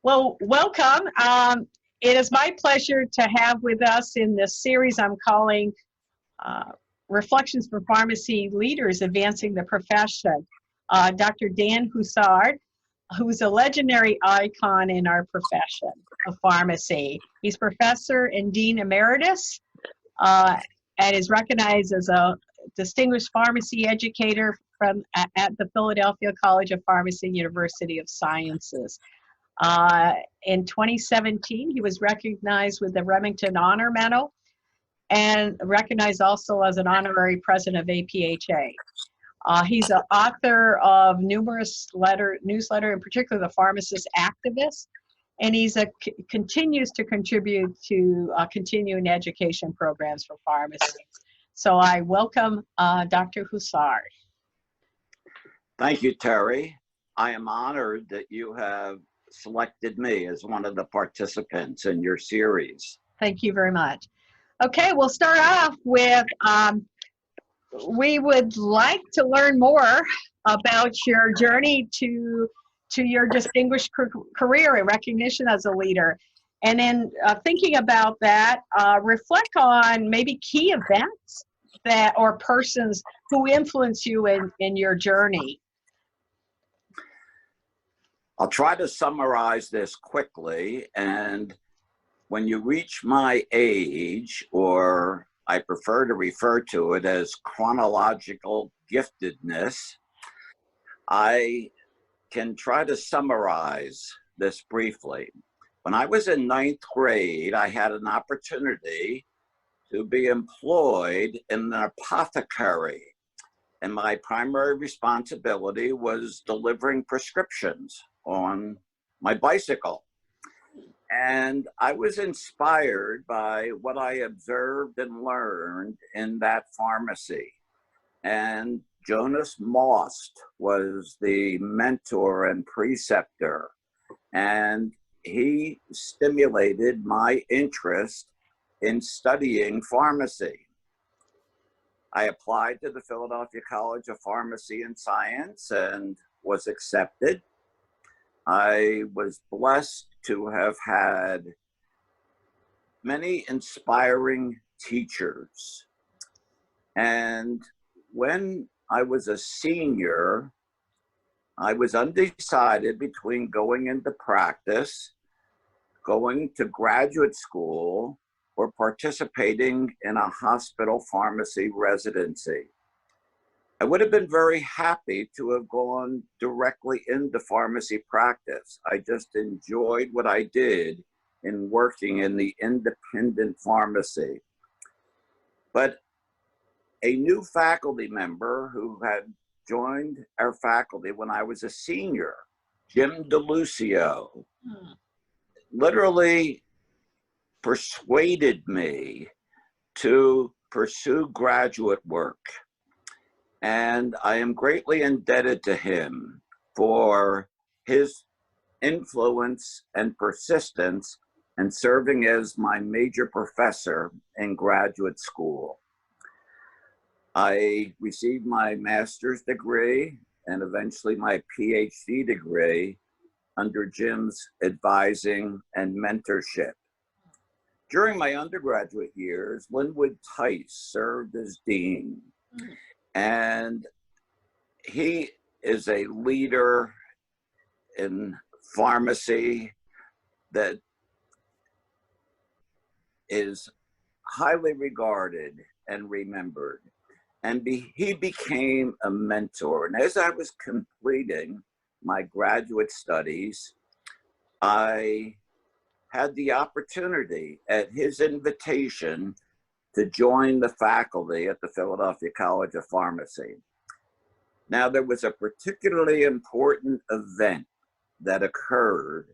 Well, welcome. It is my pleasure to have with us in this series I'm calling Reflections for Pharmacy Leaders Advancing the Profession, Dr. Dan Hussar, who's a legendary icon in our profession of pharmacy. He's professor and dean emeritus and is recognized as a distinguished pharmacy educator at the Philadelphia College of Pharmacy, University of Sciences. In 2017, he was recognized with the Remington Honor Medal and recognized also as an honorary president of APHA. He's an author of numerous newsletter, in particular the Pharmacist Activist, and continues to contribute to continuing education programs for pharmacists. So I welcome Dr. Hussar. Thank you, Terry. I am honored that you have selected me as one of the participants in your series. Thank you very much. Okay, we'll start off with, we would like to learn more about your journey to your distinguished career and recognition as a leader. And then thinking about that, reflect on maybe key events or persons who influence you in your journey. I'll try to summarize this quickly, and when you reach my age, or I prefer to refer to it as chronological giftedness, I can try to summarize this briefly. When I was in 9th grade, I had an opportunity to be employed in an apothecary, and my primary responsibility was delivering prescriptions on my bicycle. And I was inspired by what I observed and learned in that pharmacy. And Jonas Most was the mentor and preceptor, and he stimulated my interest in studying pharmacy. I applied to the Philadelphia College of Pharmacy and Science and was accepted. I was blessed to have had many inspiring teachers. And when I was a senior, I was undecided between going into practice, going to graduate school, or participating in a hospital pharmacy residency. I would have been very happy to have gone directly into pharmacy practice. I just enjoyed what I did in working in the independent pharmacy. But a new faculty member who had joined our faculty when I was a senior, Jim DeLucio, literally persuaded me to pursue graduate work. And I am greatly indebted to him for his influence and persistence in serving as my major professor in graduate school. I received my master's degree and eventually my PhD degree under Jim's advising and mentorship. During my undergraduate years, Linwood Tice served as dean. And he is a leader in pharmacy that is highly regarded and remembered. And he became a mentor. And as I was completing my graduate studies, I had the opportunity at his invitation to join the faculty at the Philadelphia College of Pharmacy. Now, there was a particularly important event that occurred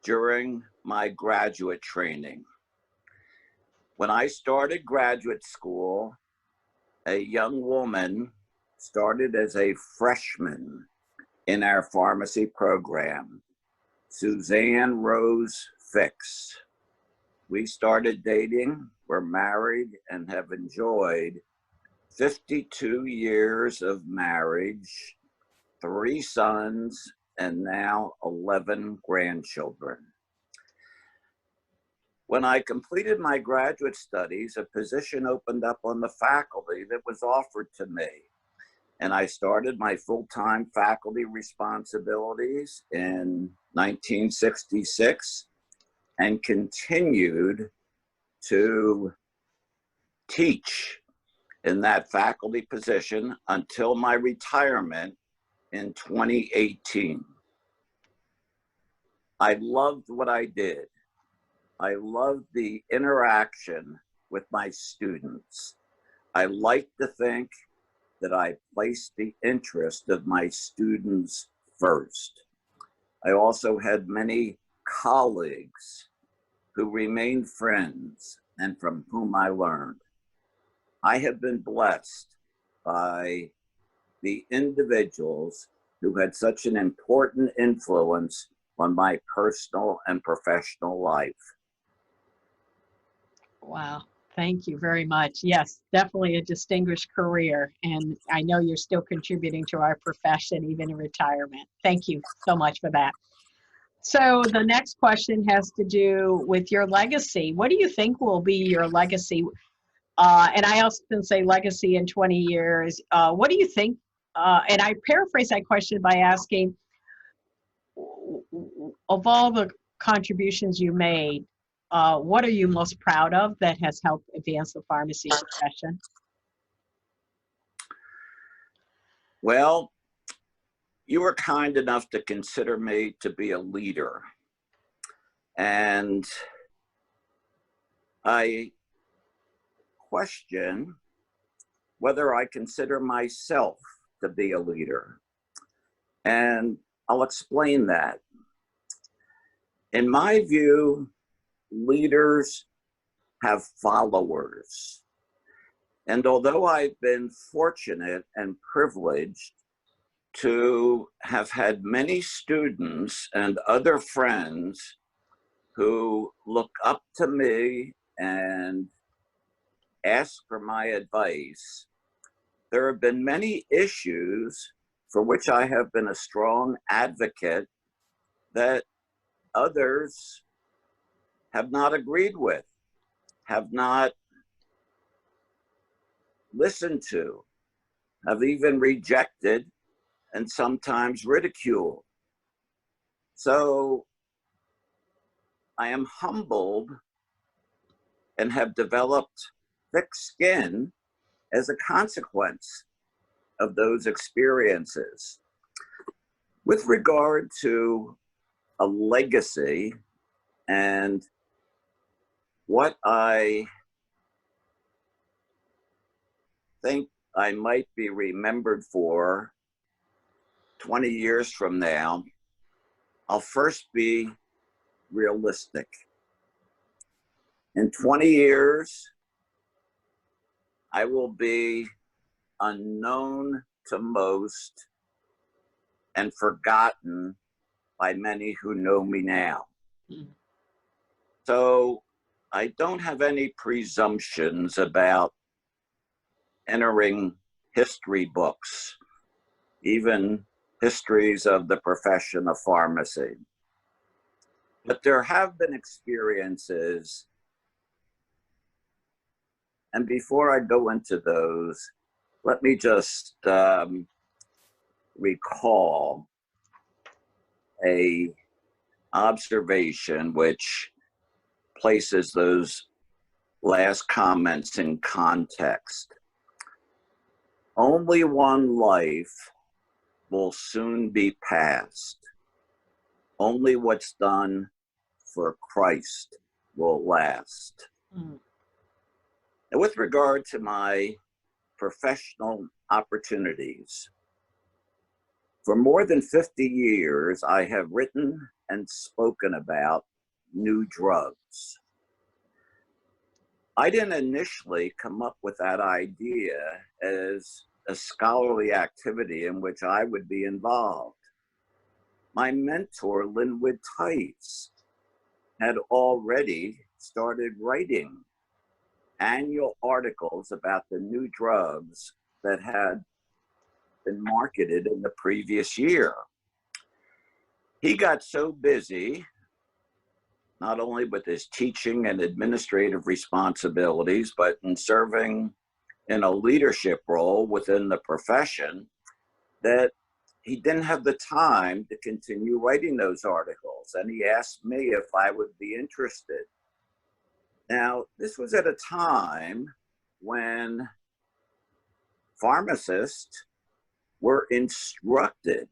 during my graduate training. When I started graduate school, a young woman started as a freshman in our pharmacy program, Suzanne Rose Fix. We started dating, we're married, and have enjoyed 52 years of marriage, 3 sons, and now 11 grandchildren. When I completed my graduate studies, a position opened up on the faculty that was offered to me. And I started my full-time faculty responsibilities in 1966 and continued to teach in that faculty position until my retirement in 2018. I loved what I did. I loved the interaction with my students. I like to think that I placed the interest of my students first. I also had many colleagues who remained friends and from whom I learned. I have been blessed by the individuals who had such an important influence on my personal and professional life. Wow. Thank you very much. Yes, definitely a distinguished career. And I know you're still contributing to our profession, even in retirement. Thank you so much for that. So the next question has to do with your legacy. What do you think will be your legacy? And I often say legacy in 20 years. What do you think? And I paraphrase that question by asking, of all the contributions you made, what are you most proud of that has helped advance the pharmacy profession? Well, you were kind enough to consider me to be a leader. And I question whether I consider myself to be a leader. And I'll explain that. In my view, leaders have followers. And although I've been fortunate and privileged to have had many students and other friends who look up to me and ask for my advice, there have been many issues for which I have been a strong advocate that others have not agreed with, have not listened to, have even rejected, and sometimes ridiculed. So I am humbled and have developed thick skin as a consequence of those experiences. With regard to a legacy and what I think I might be remembered for 20 years from now, I'll first be realistic. In 20 years, I will be unknown to most and forgotten by many who know me now. So I don't have any presumptions about entering history books, even histories of the profession of pharmacy. But there have been experiences, and before I go into those, let me just recall a observation which places those last comments in context. Only one life will soon be past. Only what's done for Christ will last. And with regard to my professional opportunities, for more than 50 years, I have written and spoken about new drugs. I didn't initially come up with that idea as a scholarly activity in which I would be involved. My mentor, Linwood Tice, had already started writing annual articles about the new drugs that had been marketed in the previous year. He got so busy, not only with his teaching and administrative responsibilities, but in serving in a leadership role within the profession, that he didn't have the time to continue writing those articles. And he asked me if I would be interested. Now, this was at a time when pharmacists were instructed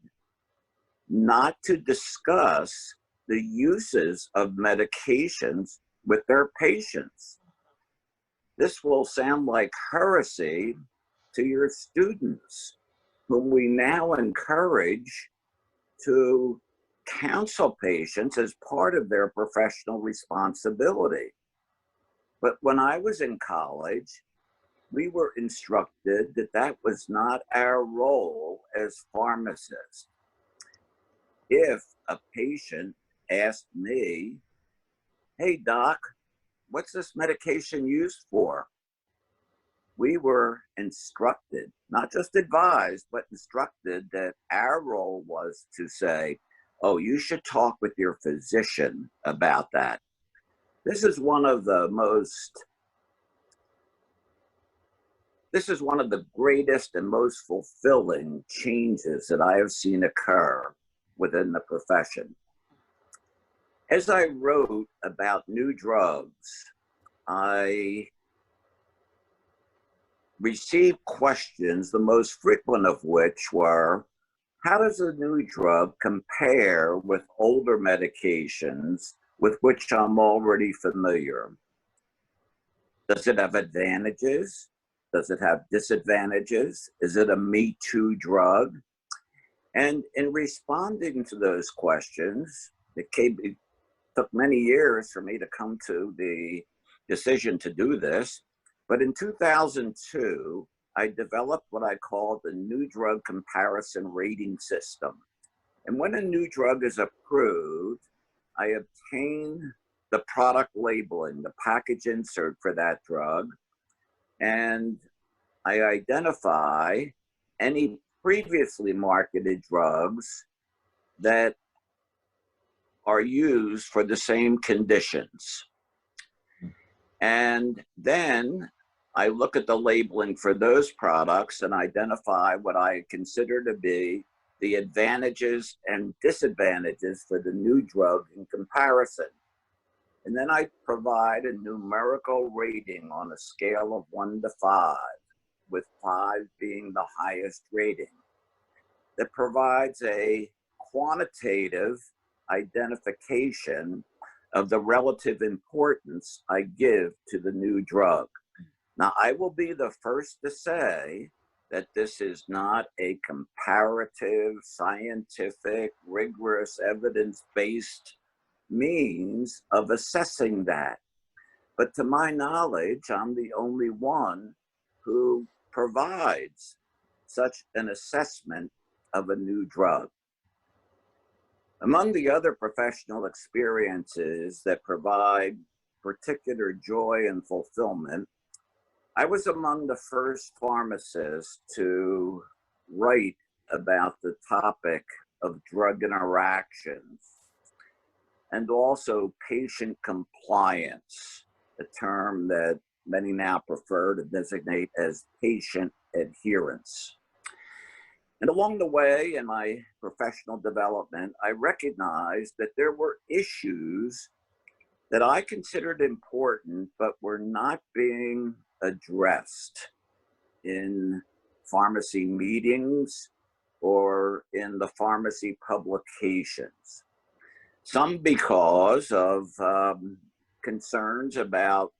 not to discuss the uses of medications with their patients. This will sound like heresy to your students, whom we now encourage to counsel patients as part of their professional responsibility. But when I was in college, we were instructed that that was not our role as pharmacists. If a patient asked me, "Hey, doc, what's this medication used for?" we were instructed, not just advised, but instructed that our role was to say, "Oh, you should talk with your physician about that." This is one of the greatest and most fulfilling changes that I have seen occur within the profession. As I wrote about new drugs, I received questions, the most frequent of which were, how does a new drug compare with older medications with which I'm already familiar? Does it have advantages? Does it have disadvantages? Is it a Me Too drug? And in responding to those questions, it took many years for me to come to the decision to do this. But in 2002, I developed what I call the New Drug Comparison Rating System. And when a new drug is approved, I obtain the product labeling, the package insert for that drug, and I identify any previously marketed drugs that are used for the same conditions. And then I look at the labeling for those products and identify what I consider to be the advantages and disadvantages for the new drug in comparison. And then I provide a numerical rating on a scale of 1 to 5, with 5 being the highest rating, that provides a quantitative identification of the relative importance I give to the new drug. Now, I will be the first to say that this is not a comparative, scientific, rigorous, evidence-based means of assessing that. But to my knowledge, I'm the only one who provides such an assessment of a new drug. Among the other professional experiences that provide particular joy and fulfillment, I was among the first pharmacists to write about the topic of drug interactions and also patient compliance, a term that many now prefer to designate as patient adherence. And along the way in my professional development, I recognized that there were issues that I considered important, but were not being addressed in pharmacy meetings or in the pharmacy publications. Some because of concerns about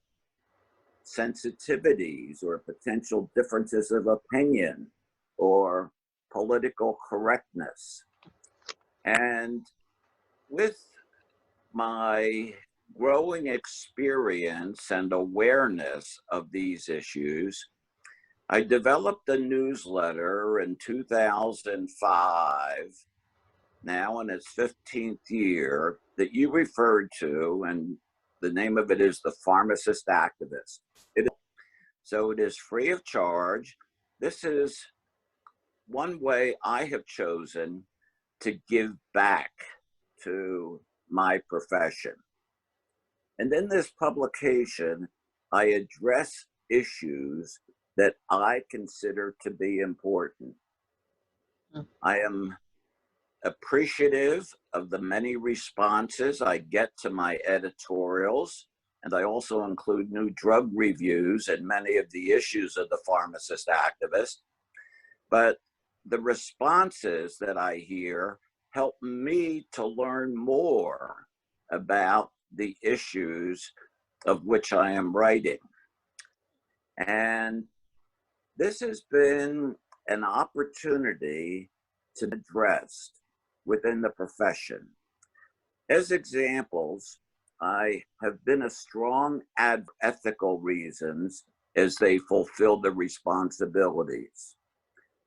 sensitivities or potential differences of opinion or political correctness. And with my growing experience and awareness of these issues, I developed a newsletter in 2005, now in its 15th year, that you referred to, and the name of it is The Pharmacist Activist. So it is free of charge. This is one way I have chosen to give back to my profession. And in this publication, I address issues that I consider to be important. I am appreciative of the many responses I get to my editorials, and I also include new drug reviews and many of the issues of the pharmacist activist. But the responses that I hear help me to learn more about the issues of which I am writing. And this has been an opportunity to address within the profession. As examples, I have been a strong ethical reasons as they fulfill the responsibilities.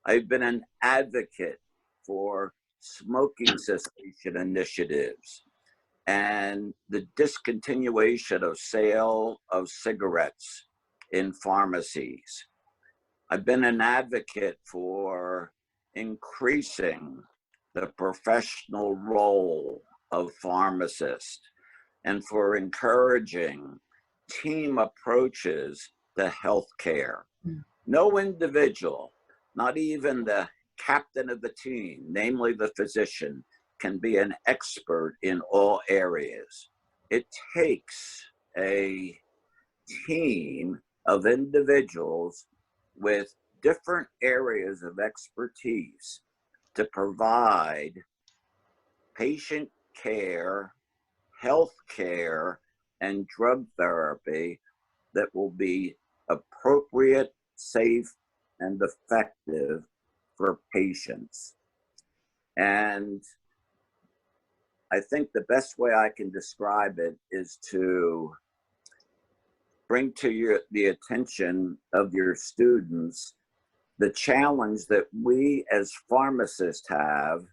I've been an advocate for smoking cessation initiatives and the discontinuation of sale of cigarettes in pharmacies. I've been an advocate for increasing the professional role of pharmacists and for encouraging team approaches to healthcare. No individual, not even the captain of the team, namely the physician, can be an expert in all areas. It takes a team of individuals with different areas of expertise to provide patient care, health care, and drug therapy that will be appropriate, safe, and effective for patients. And I think the best way I can describe it is to bring to the attention of your students the challenge that we as pharmacists have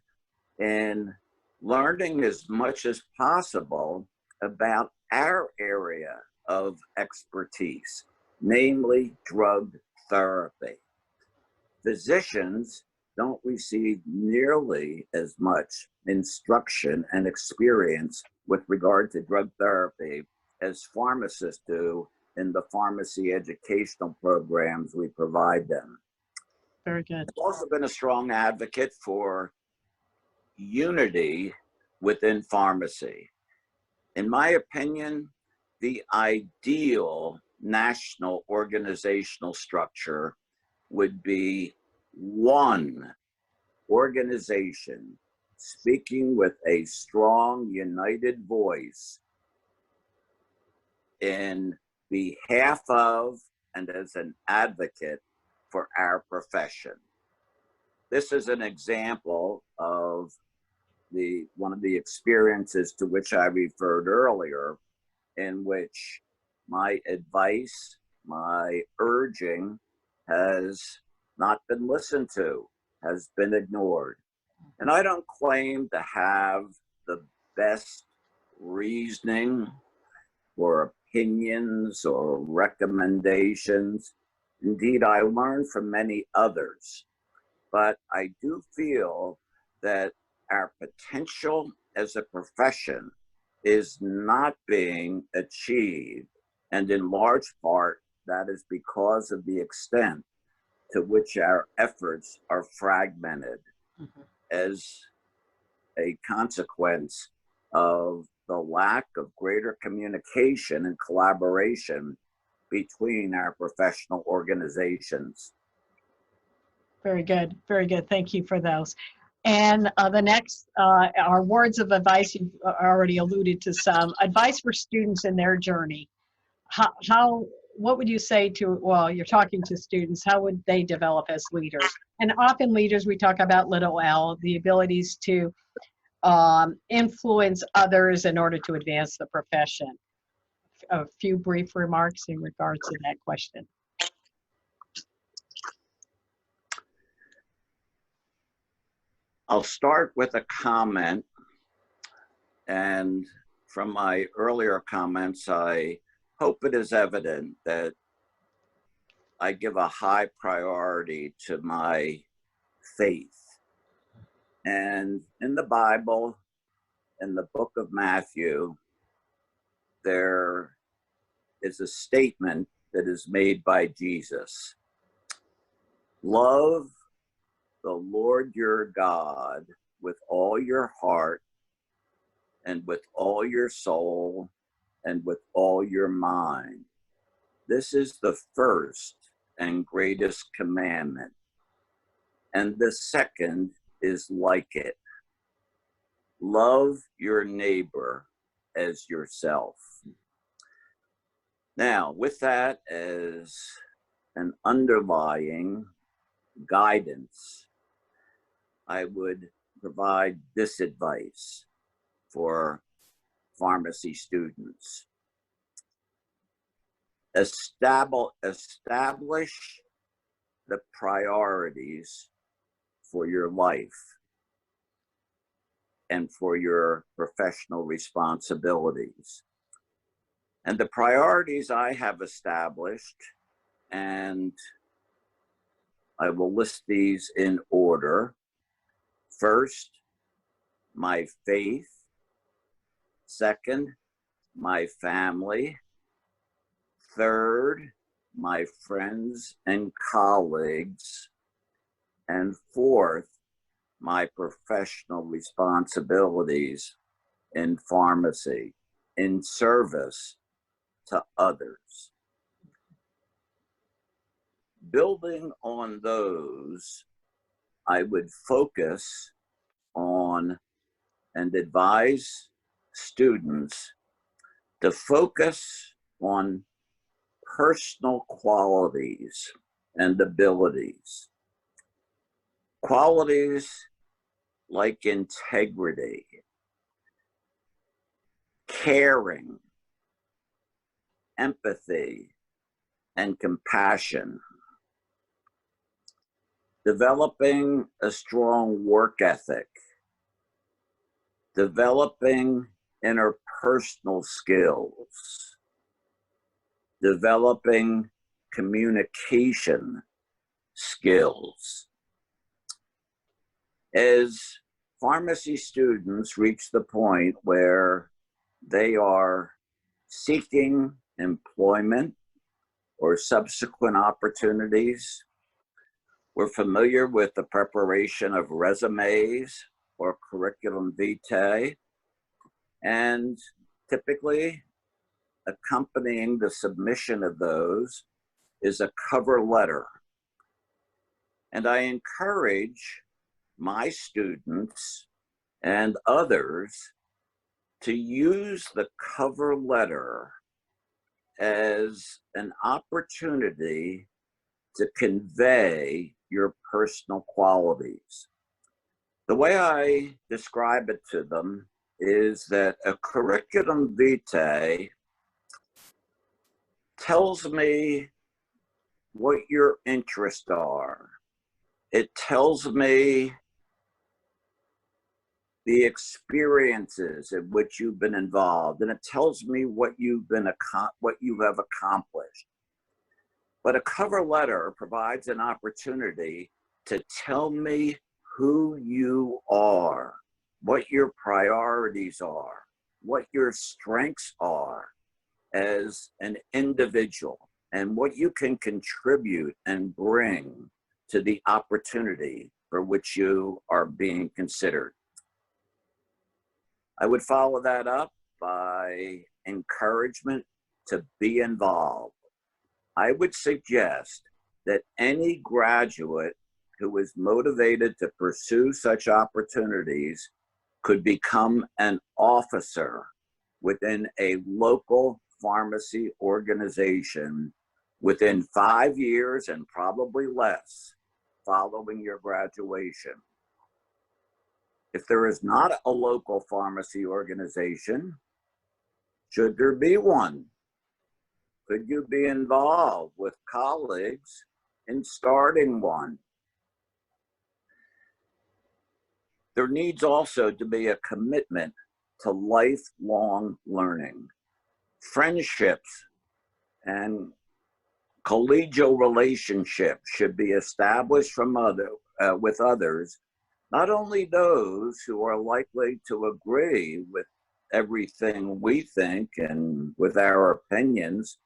in learning as much as possible about our area of expertise, namely drug therapy. Physicians don't receive nearly as much instruction and experience with regard to drug therapy as pharmacists do in the pharmacy educational programs we provide them. Very good. I've also been a strong advocate for unity within pharmacy. In my opinion, the ideal national organizational structure would be one organization speaking with a strong, united voice in behalf of and as an advocate for our profession. This is an example of one of the experiences to which I referred earlier, in which my advice, my urging has not been listened to, has been ignored. And I don't claim to have the best reasoning or opinions or recommendations. Indeed, I learned from many others, but I do feel that our potential as a profession is not being achieved. And in large part, that is because of the extent to which our efforts are fragmented as a consequence of the lack of greater communication and collaboration between our professional organizations. Very good. Very good. Thank you for those. And the next are words of advice. You've already alluded to some. Advice for students in their journey. What would you say to, well, you're talking to students, how would they develop as leaders? And often leaders, we talk about little L, the abilities to influence others in order to advance the profession. A few brief remarks in regards to that question. I'll start with a comment, and from my earlier comments, I hope it is evident that I give a high priority to my faith. And in the Bible, in the book of Matthew, there is a statement that is made by Jesus. Love the Lord your God with all your heart and with all your soul and with all your mind. This is the first and greatest commandment. And the second is like it. Love your neighbor as yourself. Now, with that as an underlying guidance, I would provide this advice for pharmacy students. Establish the priorities for your life and for your professional responsibilities. And the priorities I have established, and I will list these in order. First, my faith. Second, my family. Third, my friends and colleagues. And fourth, my professional responsibilities in pharmacy, in service to others. Building on those, I would focus on and advise students to focus on personal qualities and abilities. Qualities like integrity, caring, empathy, and compassion. Developing a strong work ethic, developing interpersonal skills, developing communication skills. As pharmacy students reach the point where they are seeking employment or subsequent opportunities, we're familiar with the preparation of resumes or curriculum vitae, and typically accompanying the submission of those is a cover letter. And I encourage my students and others to use the cover letter as an opportunity to convey your personal qualities. The way I describe it to them is that a curriculum vitae tells me what your interests are. It tells me the experiences in which you've been involved, and it tells me what you have accomplished. But a cover letter provides an opportunity to tell me who you are, what your priorities are, what your strengths are as an individual, and what you can contribute and bring to the opportunity for which you are being considered. I would follow that up by encouragement to be involved. I would suggest that any graduate who is motivated to pursue such opportunities could become an officer within a local pharmacy organization within 5 years and probably less following your graduation. If there is not a local pharmacy organization, should there be one? Could you be involved with colleagues in starting one? There needs also to be a commitment to lifelong learning. Friendships and collegial relationships should be established with others Not only those who are likely to agree with everything we think and with our opinions,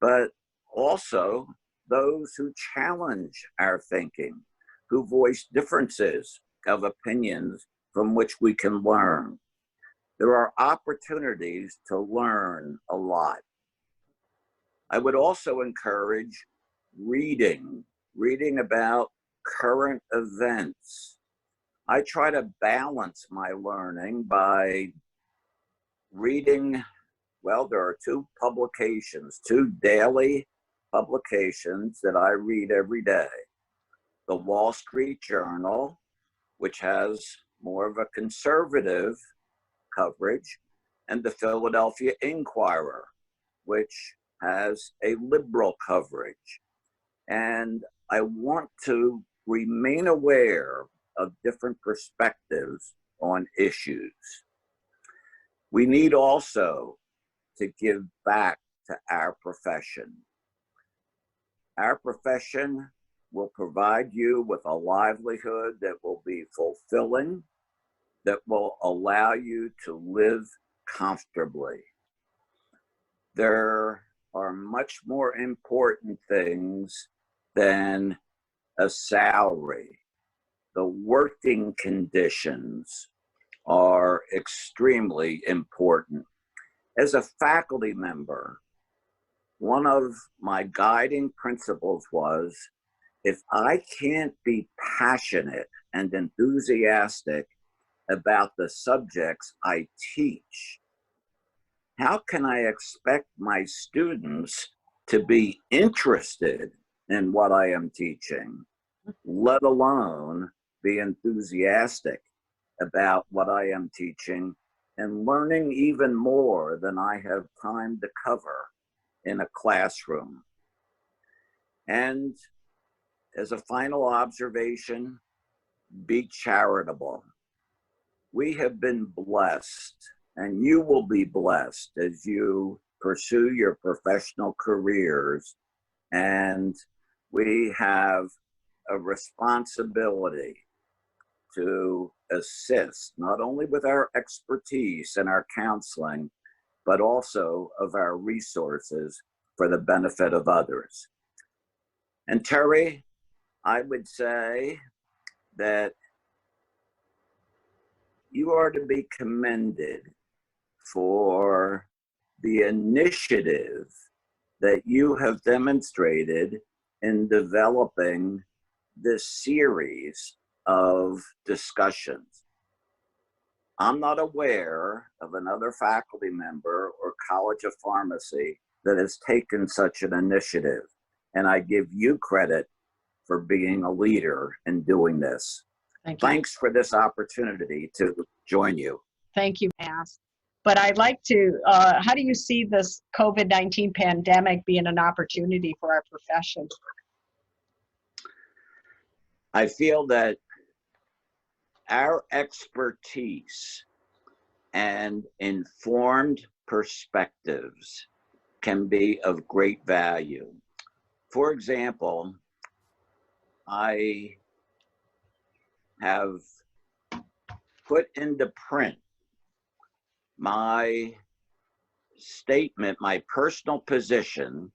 but also those who challenge our thinking, who voice differences of opinions from which we can learn. There are opportunities to learn a lot. I would also encourage reading about current events. I try to balance my learning by reading, well, there are two daily publications that I read every day. The Wall Street Journal, which has more of a conservative coverage, and the Philadelphia Inquirer, which has a liberal coverage. And I want to remain aware of different perspectives on issues. We need also to give back to our profession. Our profession will provide you with a livelihood that will be fulfilling, that will allow you to live comfortably. There are much more important things than a salary. The working conditions are extremely important. As a faculty member, one of my guiding principles was, if I can't be passionate and enthusiastic about the subjects I teach, how can I expect my students to be interested in what I am teaching, let alone be enthusiastic about what I am teaching and learning even more than I have time to cover in a classroom? And as a final observation, be charitable. We have been blessed, and you will be blessed as you pursue your professional careers. And we have a responsibility to assist not only with our expertise and our counseling, but also of our resources for the benefit of others. And Terry, I would say that you are to be commended for the initiative that you have demonstrated in developing this series of discussions. I'm not aware of another faculty member or College of Pharmacy that has taken such an initiative, and I give you credit for being a leader in doing this. Thank you. Thanks for this opportunity to join you. Thank you, Ask. But I'd like to, how do you see this COVID-19 pandemic being an opportunity for our profession? I feel that our expertise and informed perspectives can be of great value. For example, I have put into print my statement, my personal position,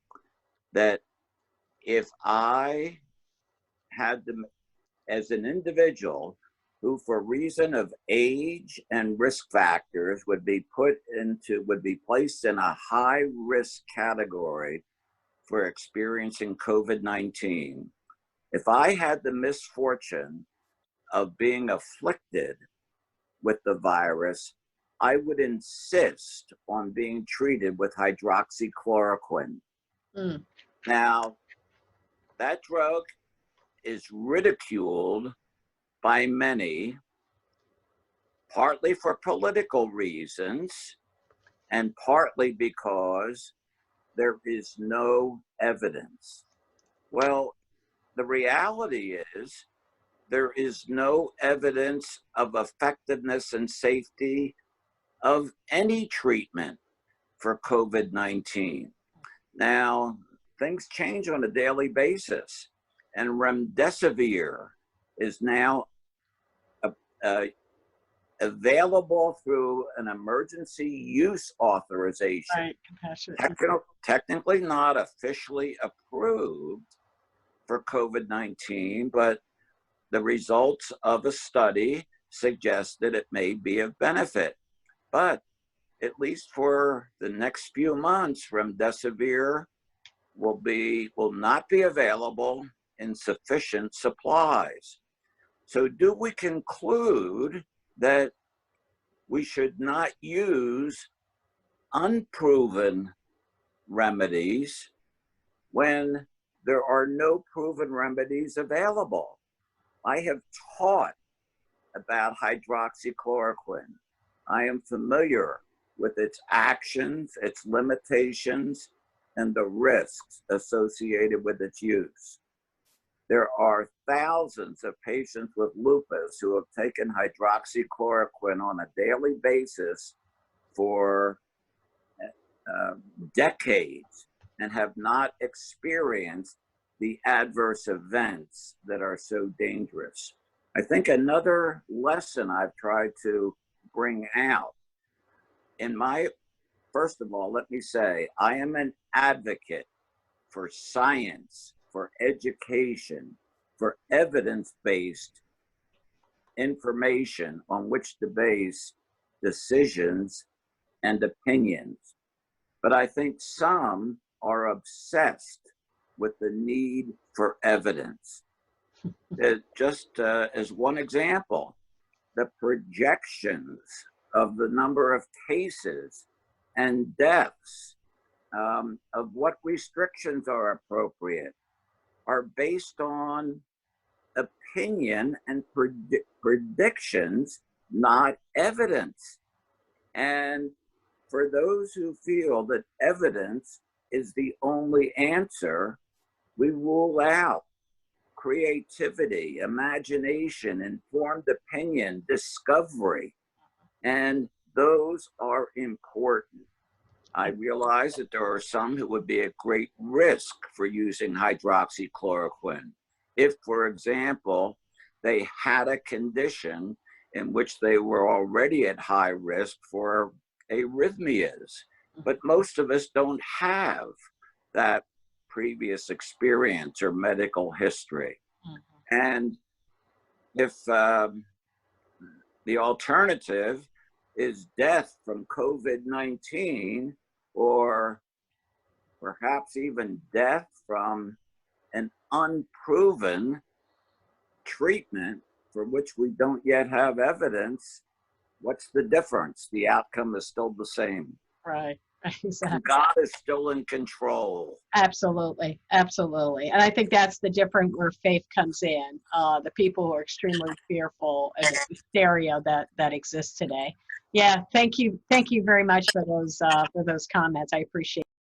that if I had to, as an individual who for reason of age and risk factors would be placed in a high risk category for experiencing COVID-19, if I had the misfortune of being afflicted with the virus, I would insist on being treated with hydroxychloroquine. Now, that drug is ridiculed by many, partly for political reasons and partly because there is no evidence. Well, the reality is there is no evidence of effectiveness and safety of any treatment for COVID-19. Now, things change on a daily basis, and remdesivir is now uh, available through an emergency use authorization. Right, compassionate. Technically not officially approved for COVID-19, but the results of a study suggest that it may be of benefit. But at least for the next few months, remdesivir will not be available in sufficient supplies. So do we conclude that we should not use unproven remedies when there are no proven remedies available? I have taught about hydroxychloroquine. I am familiar with its actions, its limitations, and the risks associated with its use. There are thousands of patients with lupus who have taken hydroxychloroquine on a daily basis for decades and have not experienced the adverse events that are so dangerous. I think another lesson I've tried to bring out first of all, let me say, I am an advocate for science, for education, for evidence-based information on which to base decisions and opinions. But I think some are obsessed with the need for evidence. Just as one example, the projections of the number of cases and deaths, of what restrictions are appropriate, are based on opinion and predictions, not evidence. And for those who feel that evidence is the only answer, we rule out creativity, imagination, informed opinion, discovery, and those are important. I realize that there are some who would be at great risk for using hydroxychloroquine. If, for example, they had a condition in which they were already at high risk for arrhythmias. But most of us don't have that previous experience or medical history. And if the alternative is death from COVID-19, or perhaps even death from an unproven treatment for which we don't yet have evidence, what's the difference? The outcome is still the same. Right. Exactly. God is still in control. Absolutely. Absolutely. And I think that's the difference where faith comes in. The people who are extremely fearful and the hysteria that exists today. Yeah. Thank you. Thank you very much for those comments. I appreciate it.